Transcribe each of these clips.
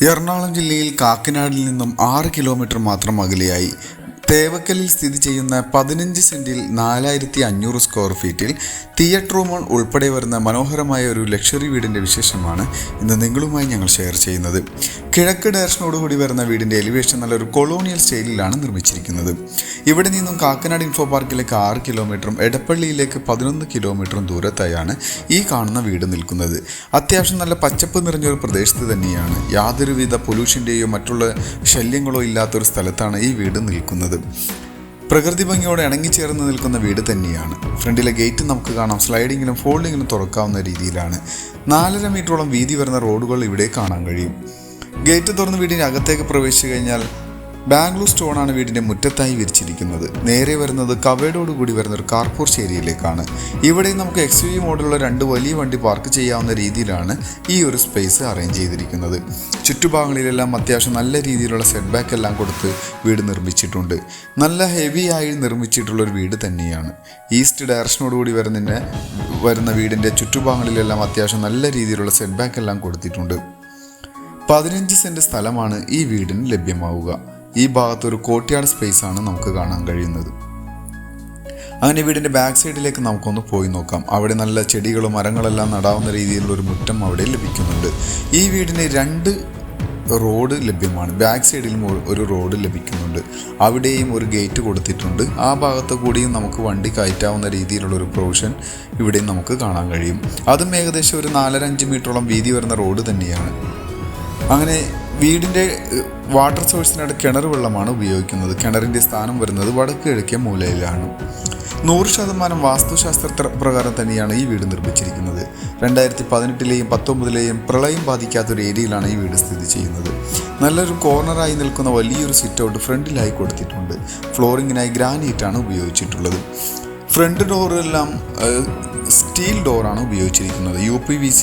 എറണാകുളം ജില്ലയിൽ കാക്കനാടിൽ നിന്നും 6 കിലോമീറ്റർ മാത്രം അകലെയായി തേവക്കലിൽ സ്ഥിതി ചെയ്യുന്ന 15 സെന്റിൽ 4500 സ്ക്വയർ ഫീറ്റിൽ തിയേറ്റർ റൂമുകൾ ഉൾപ്പെടെ വരുന്ന മനോഹരമായ ഒരു ലക്ഷറി വീടിൻ്റെ വിശേഷമാണ് ഇന്ന് നിങ്ങളുമായി ഞങ്ങൾ ഷെയർ ചെയ്യുന്നത്. കിഴക്ക് ഡയറക്ഷനോടുകൂടി വരുന്ന വീടിൻ്റെ എലിവേഷൻ നല്ലൊരു കൊളോണിയൽ സ്റ്റൈലിലാണ് നിർമ്മിച്ചിരിക്കുന്നത്. ഇവിടെ നിന്നും കാക്കനാട് ഇൻഫോ പാർക്കിലേക്ക് 6 കിലോമീറ്ററും എടപ്പള്ളിയിലേക്ക് 11 കിലോമീറ്ററും ദൂരത്തായാണ് ഈ കാണുന്ന വീട് നിൽക്കുന്നത്. അത്യാവശ്യം നല്ല പച്ചപ്പ് നിറഞ്ഞൊരു പ്രദേശത്ത് തന്നെയാണ്. യാതൊരുവിധ പൊല്യൂഷൻ്റെയോ മറ്റുള്ള ശല്യങ്ങളോ ഇല്ലാത്തൊരു സ്ഥലത്താണ് ഈ വീട് നിൽക്കുന്നത്. പ്രകൃതി ഭംഗിയോടെ ഇണങ്ങിച്ചേർന്ന് നിൽക്കുന്ന വീട് തന്നെയാണ്. ഫ്രണ്ടിലെ ഗേറ്റ് നമുക്ക് കാണാം, സ്ലൈഡിങ്ങിലും ഫോൾഡിങ്ങിലും തുറക്കാവുന്ന രീതിയിലാണ്. 4.5 മീറ്ററോളം വീതി വരുന്ന റോഡുകൾ ഇവിടെ കാണാൻ കഴിയും. ഗേറ്റ് തുറന്ന് വീടിൻ്റെ അകത്തേക്ക് പ്രവേശിച്ചു കഴിഞ്ഞാൽ ബാംഗ്ലൂർ സ്റ്റോണാണ് വീടിൻ്റെ മുറ്റത്തായി വിരിച്ചിരിക്കുന്നത്. നേരെ വരുന്നത് കവേഡോടുകൂടി വരുന്ന ഒരു കാർപോർച്ച് ഏരിയയിലേക്കാണ്. ഇവിടെ നമുക്ക് XUV മോഡലുള്ള 2 വലിയ വണ്ടി പാർക്ക് ചെയ്യാവുന്ന രീതിയിലാണ് ഈ ഒരു സ്പേസ് അറേഞ്ച് ചെയ്തിരിക്കുന്നത്. ചുറ്റുഭാഗങ്ങളിലെല്ലാം അത്യാവശ്യം നല്ല രീതിയിലുള്ള സെറ്റ് ബാക്ക് എല്ലാം കൊടുത്ത് വീട് നിർമ്മിച്ചിട്ടുണ്ട്. നല്ല ഹെവി ആയി നിർമ്മിച്ചിട്ടുള്ളൊരു വീട് തന്നെയാണ്. ഈസ്റ്റ് ഡയറക്ഷനോടുകൂടി വരുന്ന വീടിൻ്റെ ചുറ്റുഭാഗങ്ങളിലെല്ലാം അത്യാവശ്യം നല്ല രീതിയിലുള്ള സെറ്റ് ബാക്ക് എല്ലാം കൊടുത്തിട്ടുണ്ട്. 15 സെൻറ്റ് സ്ഥലമാണ് ഈ വീടിന് ലഭ്യമാവുക. ഈ ഭാഗത്തൊരു കോർട്ട്യാർഡ് സ്പേസ് ആണ് നമുക്ക് കാണാൻ കഴിയുന്നത്. അങ്ങനെ വീടിൻ്റെ ബാക്ക് സൈഡിലേക്ക് നമുക്കൊന്ന് പോയി നോക്കാം. അവിടെ നല്ല ചെടികളും മരങ്ങളെല്ലാം നടാവുന്ന രീതിയിലുള്ള ഒരു മുറ്റം അവിടെ ലഭിക്കുന്നുണ്ട്. ഈ വീടിന് 2 റോഡ് ലഭ്യമാണ്. ബാക്ക് സൈഡിലും ഒരു റോഡ് ലഭിക്കുന്നുണ്ട്. അവിടെയും ഒരു ഗേറ്റ് കൊടുത്തിട്ടുണ്ട്. ആ ഭാഗത്ത് കൂടിയും നമുക്ക് വണ്ടി കയറ്റാവുന്ന രീതിയിലുള്ള ഒരു പ്രൊവിഷൻ ഇവിടെയും നമുക്ക് കാണാൻ കഴിയും. അതും ഏകദേശം ഒരു 4-5 മീറ്ററോളം വീതി വരുന്ന റോഡ് തന്നെയാണ്. അങ്ങനെ വീടിൻ്റെ വാട്ടർ സോഴ്സിനായിട്ട് കിണർ വെള്ളമാണ് ഉപയോഗിക്കുന്നത്. കിണറിൻ്റെ സ്ഥാനം വരുന്നത് വടക്ക് കിഴക്കേ മൂലയിലാണ്. 100% വാസ്തുശാസ്ത്ര പ്രകാരം തന്നെയാണ് ഈ വീട് നിർമ്മിച്ചിരിക്കുന്നത്. 2018-ലെയും 2019-ലെയും പ്രളയം ബാധിക്കാത്തൊരു ഏരിയയിലാണ് ഈ വീട് സ്ഥിതി ചെയ്യുന്നത്. നല്ലൊരു കോർണറായി നിൽക്കുന്ന വലിയൊരു സിറ്റ് ഔട്ട് ഫ്രണ്ടിലായി കൊടുത്തിട്ടുണ്ട്. ഫ്ലോറിങ്ങിനായി ഗ്രാനൈറ്റാണ് ഉപയോഗിച്ചിട്ടുള്ളത്. ഫ്രണ്ട് ഡോറെല്ലാം സ്റ്റീൽ ഡോറാണ് ഉപയോഗിച്ചിരിക്കുന്നത്. UPVC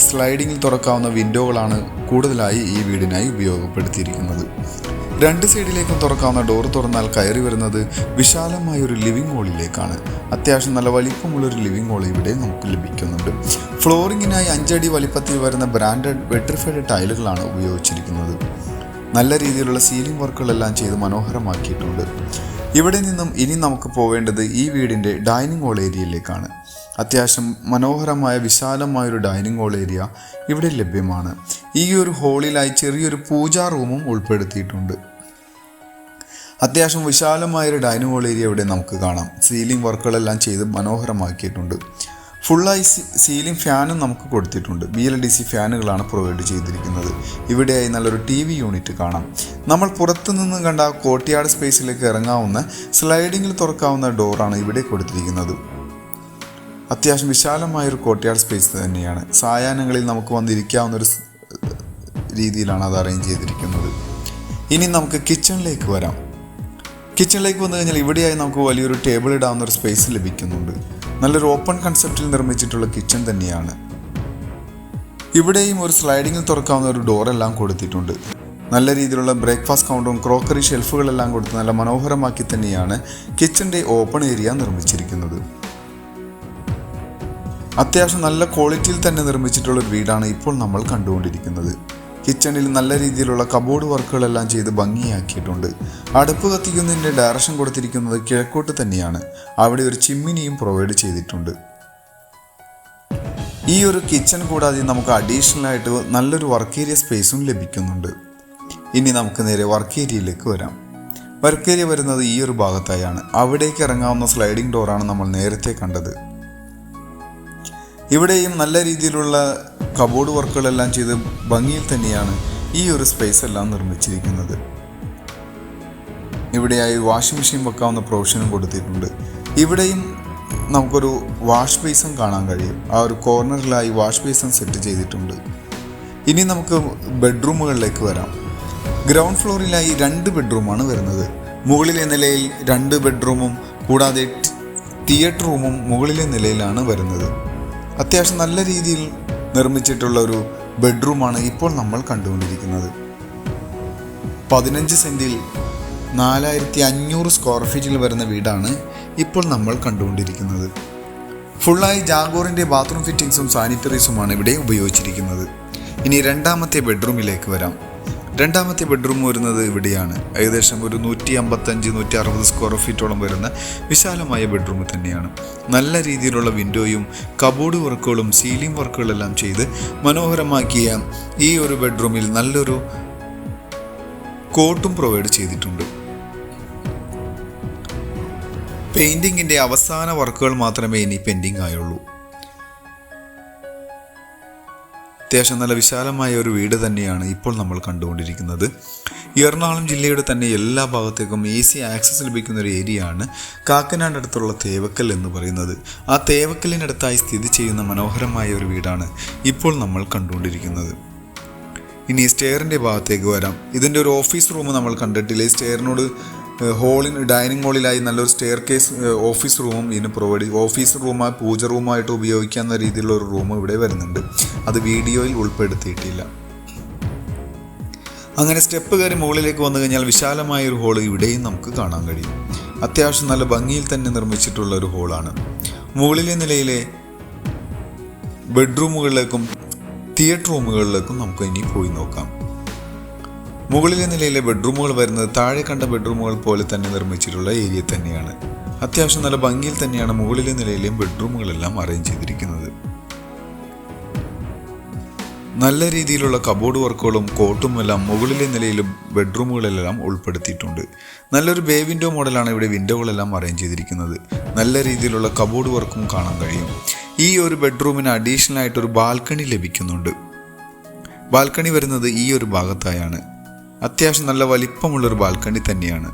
സ്ലൈഡിങ്ങിൽ തുറക്കാവുന്ന വിൻഡോകളാണ് കൂടുതലായി ഈ വീടിനായി ഉപയോഗപ്പെടുത്തിയിരിക്കുന്നത്. 2 സൈഡിലേക്കും തുറക്കാവുന്ന ഡോർ തുറന്നാൽ കയറി വരുന്നത് വിശാലമായൊരു ലിവിംഗ് ഹോളിലേക്കാണ്. അത്യാവശ്യം നല്ല വലിപ്പമുള്ളൊരു ലിവിംഗ് ഹോൾ ഇവിടെ നമുക്ക് ലഭിക്കുന്നുണ്ട്. ഫ്ലോറിങ്ങിനായി 5 അടി വലിപ്പത്തിൽ വരുന്ന ബ്രാൻഡഡ് വെട്രിഫൈഡ് ടൈലുകളാണ് ഉപയോഗിച്ചിരിക്കുന്നത്. നല്ല രീതിയിലുള്ള സീലിംഗ് വർക്കുകളെല്ലാം ചെയ്ത് മനോഹരമാക്കിയിട്ടുണ്ട്. ഇവിടെ നിന്നും ഇനി നമുക്ക് പോവേണ്ടത് ഈ വീടിൻ്റെ ഡൈനിങ് ഹാൾ ഏരിയയിലേക്കാണ്. അത്യാവശ്യം മനോഹരമായ വിശാലമായൊരു ഡൈനിങ് ഹാൾ ഏരിയ ഇവിടെ ലഭ്യമാണ്. ഈ ഒരു ഹാളിലായി ചെറിയൊരു പൂജാ റൂമും ഉൾപ്പെടുത്തിയിട്ടുണ്ട്. അത്യാവശ്യം വിശാലമായൊരു ഡൈനിങ് ഹാൾ ഏരിയ ഇവിടെ നമുക്ക് കാണാം. സീലിംഗ് വർക്കുകളെല്ലാം ചെയ്ത് മനോഹരമാക്കിയിട്ടുണ്ട്. ഫുള്ളായി സീലിംഗ് ഫാനും നമുക്ക് കൊടുത്തിട്ടുണ്ട്. BLDC ഫാനുകളാണ് പ്രൊവൈഡ് ചെയ്തിരിക്കുന്നത്. ഇവിടെയായി നല്ലൊരു TV യൂണിറ്റ് കാണാം. നമ്മൾ പുറത്തു നിന്നും കണ്ട കോർട്ട്യാർഡ് സ്പേസിലേക്ക് ഇറങ്ങാവുന്ന സ്ലൈഡിങ്ങിൽ തുറക്കാവുന്ന ഡോറാണ് ഇവിടെ കൊടുത്തിരിക്കുന്നത്. അത്യാവശ്യം വിശാലമായൊരു കോർട്ട്യാർഡ് സ്പേസ് തന്നെയാണ്. സായാഹ്നങ്ങളിൽ നമുക്ക് വന്നിരിക്കാവുന്നൊരു രീതിയിലാണ് അത് അറേഞ്ച് ചെയ്തിരിക്കുന്നത്. ഇനി നമുക്ക് കിച്ചണിലേക്ക് വരാം. കിച്ചണിലേക്ക് വന്നു കഴിഞ്ഞാൽ ഇവിടെയായി നമുക്ക് വലിയൊരു ടേബിൾ ഇടാവുന്ന ഒരു സ്പേസ് ലഭിക്കുന്നുണ്ട്. നല്ലൊരു ഓപ്പൺ കൺസെപ്റ്റിൽ നിർമ്മിച്ചിട്ടുള്ള കിച്ചൺ തന്നെയാണ്. ഇവിടെയും ഒരു സ്ലൈഡിങ്ങിൽ തുറക്കാവുന്ന ഒരു ഡോറെല്ലാം കൊടുത്തിട്ടുണ്ട്. നല്ല രീതിയിലുള്ള ബ്രേക്ക്ഫാസ്റ്റ് കൗണ്ടറും ക്രോക്കറി ഷെൽഫുകളെല്ലാം കൊടുത്ത് നല്ല മനോഹരമാക്കി തന്നെയാണ് കിച്ചൻ്റെ ഓപ്പൺ ഏരിയ നിർമ്മിച്ചിരിക്കുന്നത്. അത്യാവശ്യം നല്ല ക്വാളിറ്റിയിൽ തന്നെ നിർമ്മിച്ചിട്ടുള്ളൊരു വീടാണ് ഇപ്പോൾ നമ്മൾ കണ്ടുകൊണ്ടിരിക്കുന്നത്. കിച്ചണിൽ നല്ല രീതിയിലുള്ള കബോർഡ് വർക്കുകളെല്ലാം ചെയ്ത് ഭംഗിയാക്കിയിട്ടുണ്ട്. അടുപ്പ് കത്തിക്കുന്നതിൻ്റെ ഡയറക്ഷൻ കൊടുത്തിരിക്കുന്നത് കിഴക്കോട്ട് തന്നെയാണ്. അവിടെ ഒരു ചിമ്മിനിയും പ്രൊവൈഡ് ചെയ്തിട്ടുണ്ട്. ഈ ഒരു കിച്ചൺ കൂടാതെ നമുക്ക് അഡീഷണലായിട്ട് നല്ലൊരു വർക്ക് ഏരിയ സ്പേസും ലഭിക്കുന്നുണ്ട്. ഇനി നമുക്ക് നേരെ വർക്ക് ഏരിയയിലേക്ക് വരാം. വർക്ക് ഏരിയ വരുന്നത് ഈ ഒരു ഭാഗത്തായാണ്. അവിടേക്ക് ഇറങ്ങാവുന്ന സ്ലൈഡിംഗ് ഡോറാണ് നമ്മൾ നേരത്തെ കണ്ടത്. ഇവിടെയും നല്ല രീതിയിലുള്ള കബോർഡ് വർക്കുകളെല്ലാം ചെയ്ത് ഭംഗിയിൽ തന്നെയാണ് ഈ ഒരു സ്പേസ് എല്ലാം നിർമ്മിച്ചിരിക്കുന്നത്. ഇവിടെയായി വാഷിംഗ് മെഷീൻ വെക്കാവുന്ന പ്രൊവിഷനും കൊടുത്തിട്ടുണ്ട്. ഇവിടെയും നമുക്കൊരു വാഷ് ബേസും കാണാൻ കഴിയും. ആ ഒരു കോർണറിലായി വാഷ് ബേസും സെറ്റ് ചെയ്തിട്ടുണ്ട്. ഇനി നമുക്ക് ബെഡ്റൂമുകളിലേക്ക് വരാം. ഗ്രൗണ്ട് ഫ്ലോറിലായി 2 ബെഡ്റൂമാണ് വരുന്നത്. മുകളിലെ നിലയിൽ 2 ബെഡ്റൂമും കൂടാതെ തിയേറ്റർ റൂമും മുകളിലെ നിലയിലാണ് വരുന്നത്. അത്യാവശ്യം നല്ല രീതിയിൽ നിർമ്മിച്ചിട്ടുള്ള ഒരു ബെഡ്റൂമാണ് ഇപ്പോൾ നമ്മൾ കണ്ടുകൊണ്ടിരിക്കുന്നത്. 15 സെൻറ്റിൽ 4500 സ്ക്വയർ ഫീറ്റിൽ വരുന്ന വീടാണ് ഇപ്പോൾ നമ്മൾ കണ്ടുകൊണ്ടിരിക്കുന്നത്. ഫുള്ളായി ജാഗോറിൻ്റെ ബാത്റൂം ഫിറ്റിംഗ്സും സാനിറ്ററീസുമാണ് ഇവിടെ ഉപയോഗിച്ചിരിക്കുന്നത്. ഇനി രണ്ടാമത്തെ ബെഡ്റൂമിലേക്ക് വരാം. രണ്ടാമത്തെ ബെഡ്റൂം വരുന്നത് ഇവിടെയാണ്. ഏകദേശം ഒരു 155-160 സ്ക്വയർ ഫീറ്റോളം വരുന്ന വിശാലമായ ബെഡ്റൂം തന്നെയാണ്. നല്ല രീതിയിലുള്ള വിൻഡോയും കബോർഡ് വർക്കുകളും സീലിംഗ് വർക്കുകളെല്ലാം ചെയ്ത് മനോഹരമാക്കിയ ഈ ഒരു ബെഡ്റൂമിൽ നല്ലൊരു കോട്ടും പ്രൊവൈഡ് ചെയ്തിട്ടുണ്ട്. പെയിൻറ്റിങ്ങിൻ്റെ അവസാന വർക്കുകൾ മാത്രമേ ഇനി പെൻഡിങ് ആയുള്ളൂ. അത്യാവശ്യം നല്ല വിശാലമായ ഒരു വീട് തന്നെയാണ് ഇപ്പോൾ നമ്മൾ കണ്ടുകൊണ്ടിരിക്കുന്നത്. എറണാകുളം ജില്ലയുടെ തന്നെ എല്ലാ ഭാഗത്തേക്കും ഈസി ആക്സസ് ലഭിക്കുന്ന ഒരു ഏരിയയാണ് കാക്കനാട് അടുത്തുള്ള തേവക്കൽ എന്ന് പറയുന്നത്. ആ തേവക്കലിനടുത്തായി സ്ഥിതി ചെയ്യുന്ന മനോഹരമായ ഒരു വീടാണ് ഇപ്പോൾ നമ്മൾ കണ്ടുകൊണ്ടിരിക്കുന്നത്. ഇനി സ്റ്റെയറിൻ്റെ ഭാഗത്തേക്ക് വരാം. ഇതിൻ്റെ ഒരു ഓഫീസ് റൂം നമ്മൾ കണ്ടിട്ടില്ലേ. സ്റ്റെയറിനോട് ഡൈനിങ് ഹാളിലായി നല്ലൊരു സ്റ്റെയർ കേസ് ഓഫീസ് റൂമും ഇതിന് പ്രൊവൈഡ് ഓഫീസ് റൂമായി പൂജ റൂമായിട്ട് ഉപയോഗിക്കാവുന്ന രീതിയിലുള്ള ഒരു റൂം ഇവിടെ വരുന്നുണ്ട്. അത് വീഡിയോയിൽ ഉൾപ്പെടുത്തിയിട്ടില്ല. അങ്ങനെ സ്റ്റെപ്പ് കയറി മുകളിലേക്ക് വന്നു കഴിഞ്ഞാൽ വിശാലമായ ഒരു ഹോള് ഇവിടെയും നമുക്ക് കാണാൻ കഴിയും. അത്യാവശ്യം നല്ല ഭംഗിയിൽ തന്നെ നിർമ്മിച്ചിട്ടുള്ള ഒരു ഹോളാണ്. മുകളിലെ നിലയിലെ ബെഡ്റൂമുകളിലേക്കും തിയേറ്റർ റൂമുകളിലേക്കും നമുക്ക് ഇനി പോയി നോക്കാം. മുകളിലെ നിലയിലെ ബെഡ്റൂമുകൾ വരുന്നത് താഴെ കണ്ട ബെഡ്റൂമുകൾ പോലെ തന്നെ നിർമ്മിച്ചിട്ടുള്ള ഏരിയ തന്നെയാണ്. അത്യാവശ്യം നല്ല ഭംഗിയിൽ തന്നെയാണ് മുകളിലെ നിലയിലെയും ബെഡ്റൂമുകളെല്ലാം അറേഞ്ച് ചെയ്തിരിക്കുന്നത്. നല്ല രീതിയിലുള്ള കബോർഡ് വർക്കുകളും കോട്ടും എല്ലാം മുകളിലെ നിലയിലും ബെഡ്റൂമുകളെല്ലാം ഉൾപ്പെടുത്തിയിട്ടുണ്ട്. നല്ലൊരു ബേ വിൻഡോ മോഡലാണ് ഇവിടെ വിൻഡോകളെല്ലാം അറേഞ്ച് ചെയ്തിരിക്കുന്നത്. നല്ല രീതിയിലുള്ള കബോർഡ് വർക്കും കാണാൻ കഴിയും. ഈ ഒരു ബെഡ്റൂമിന് അഡീഷണൽ ആയിട്ടൊരു ബാൽക്കണി ലഭിക്കുന്നുണ്ട്. ബാൽക്കണി വരുന്നത് ഈ ഒരു ഭാഗത്തായാണ്. അത്യാവശ്യം നല്ല വലിപ്പമുള്ളൊരു ബാൽക്കണി തന്നെയാണ്.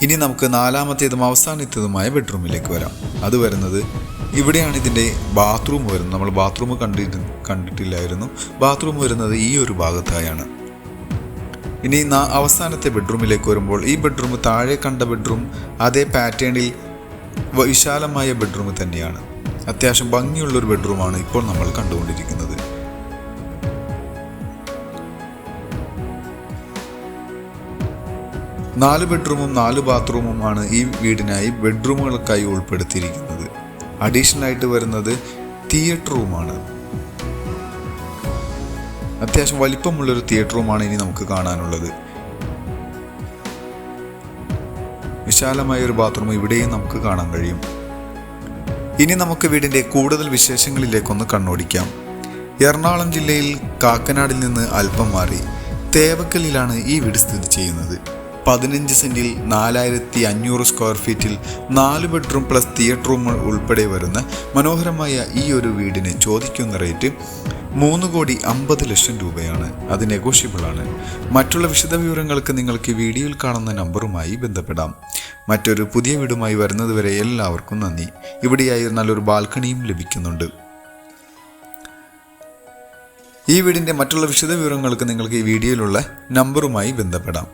ഇനി നമുക്ക് നാലാമത്തേതും അവസാനത്തേതുമായ ബെഡ്റൂമിലേക്ക് വരാം. അത് വരുന്നത് ഇവിടെയാണ്. ഇതിൻ്റെ ബാത്റൂം വരുന്നത്. നമ്മൾ ബാത്റൂം കണ്ടിട്ടില്ലായിരുന്നു. ബാത്റൂം വരുന്നത് ഈ ഒരു ഭാഗത്തായാണ്. ഇനി അവസാനത്തെ ബെഡ്റൂമിലേക്ക് വരുമ്പോൾ ഈ ബെഡ്റൂം താഴെ കണ്ട ബെഡ്റൂം അതേ പാറ്റേണിൽ വിശാലമായ ബെഡ്റൂം തന്നെയാണ്. അത്യാവശ്യം ഭംഗിയുള്ളൊരു ബെഡ്റൂമാണ് ഇപ്പോൾ നമ്മൾ കണ്ടുകൊണ്ടിരിക്കുന്നത്. 4 ബെഡ്റൂമും 4 ബാത്റൂമുമാണ് ഈ വീടിനായി ബെഡ്റൂമുകൾക്കായി ഉൾപ്പെടുത്തിയിരിക്കുന്നത്. അഡീഷണൽ ആയിട്ട് വരുന്നത് തിയേറ്റർ റൂമാണ്. അത്യാവശ്യം വലിപ്പമുള്ളൊരു തിയേറ്റർ റൂമാണ് ഇനി നമുക്ക് കാണാനുള്ളത്. വിശാലമായ ഒരു ബാത്റൂം ഇവിടെയും നമുക്ക് കാണാൻ കഴിയും. ഇനി നമുക്ക് വീടിൻ്റെ കൂടുതൽ വിശേഷങ്ങളിലേക്കൊന്ന് കണ്ണോടിക്കാം. എറണാകുളം ജില്ലയിൽ കാക്കനാടിൽ നിന്ന് അല്പം മാറി തേവക്കലിലാണ് ഈ വീട് സ്ഥിതി ചെയ്യുന്നത്. 15 സെൻറ്റിൽ 4500 സ്ക്വയർ ഫീറ്റിൽ 4 ബെഡ്റൂം പ്ലസ് തിയേറ്റർ റൂമുകൾ ഉൾപ്പെടെ വരുന്ന മനോഹരമായ ഈ ഒരു വീടിന് ചോദിക്കുന്ന റേറ്റ് 3,50,00,000 രൂപയാണ്. അത് നെഗോഷ്യബിളാണ്. മറ്റുള്ള വിശദവിവരങ്ങൾക്ക് നിങ്ങൾക്ക് വീഡിയോയിൽ കാണുന്ന നമ്പറുമായി ബന്ധപ്പെടാം. മറ്റൊരു പുതിയ വീടുമായി വരുന്നതുവരെ എല്ലാവർക്കും നന്ദി. ഇവിടെയായി നല്ലൊരു ബാൽക്കണിയും ലഭിക്കുന്നുണ്ട്. ഈ വീടിൻ്റെ മറ്റുള്ള വിശദവിവരങ്ങൾക്ക് നിങ്ങൾക്ക് ഈ വീഡിയോയിലുള്ള നമ്പറുമായി ബന്ധപ്പെടാം.